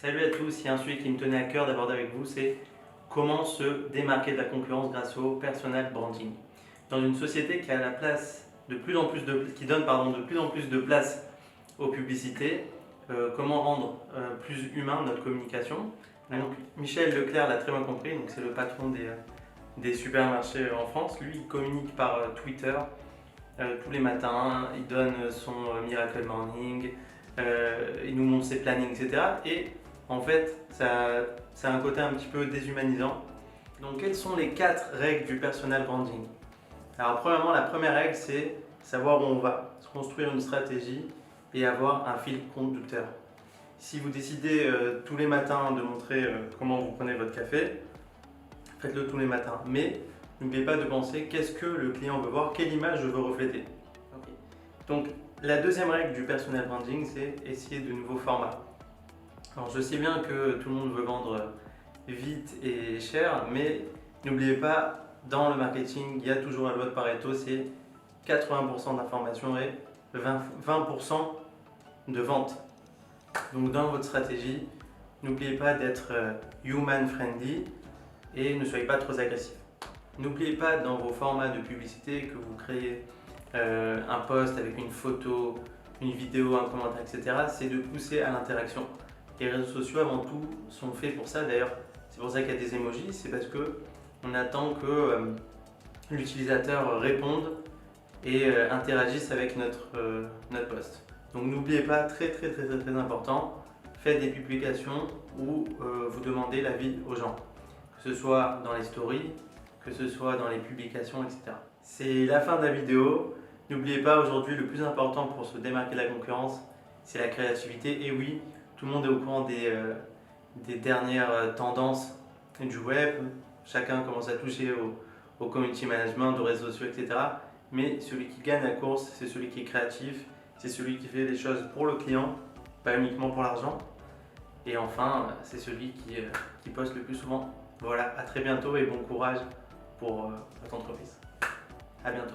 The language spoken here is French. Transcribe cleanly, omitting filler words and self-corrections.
Salut à tous, il y a un sujet qui me tenait à cœur d'aborder avec vous, c'est comment se démarquer de la concurrence grâce au personal branding. Dans une société qui a la place qui donne de plus en plus de place aux publicités, comment rendre plus humain notre communication. Donc, Michel Leclerc l'a très bien compris, donc c'est le patron des supermarchés en France. Lui, il communique par Twitter tous les matins, il donne son Miracle Morning, il nous montre ses plannings, etc. Et en fait, ça a un côté un petit peu déshumanisant. Donc, quelles sont les 4 règles du personal branding? Alors, premièrement, la première règle, c'est savoir où on va, se construire une stratégie et avoir un fil conducteur. Si vous décidez tous les matins de montrer comment vous prenez votre café, faites-le tous les matins. Mais n'oubliez pas de penser qu'est-ce que le client veut voir, quelle image je veux refléter. Okay. Donc, la deuxième règle du personal branding, c'est essayer de nouveaux formats. Alors, je sais bien que tout le monde veut vendre vite et cher, mais n'oubliez pas, dans le marketing, il y a toujours la loi de Pareto, c'est 80% d'information et 20% de vente. Donc, dans votre stratégie, n'oubliez pas d'être human friendly et ne soyez pas trop agressif. N'oubliez pas dans vos formats de publicité que vous créez un post avec une photo, une vidéo, un commentaire, etc. C'est de pousser à l'interaction. Les réseaux sociaux avant tout sont faits pour ça. D'ailleurs, c'est pour ça qu'il y a des emojis, c'est parce qu'on attend que l'utilisateur réponde et interagisse avec notre post. Donc n'oubliez pas, très important, faites des publications où vous demandez l'avis aux gens, que ce soit dans les stories, que ce soit dans les publications, etc. C'est la fin de la vidéo. N'oubliez pas, aujourd'hui, le plus important pour se démarquer de la concurrence, c'est la créativité. Et oui, tout le monde est au courant des dernières tendances du web. Chacun commence à toucher au community management, aux réseaux sociaux, etc. Mais celui qui gagne la course, c'est celui qui est créatif, c'est celui qui fait les choses pour le client, pas uniquement pour l'argent. Et enfin, c'est celui qui poste le plus souvent. Voilà, à très bientôt et bon courage pour votre entreprise. À bientôt.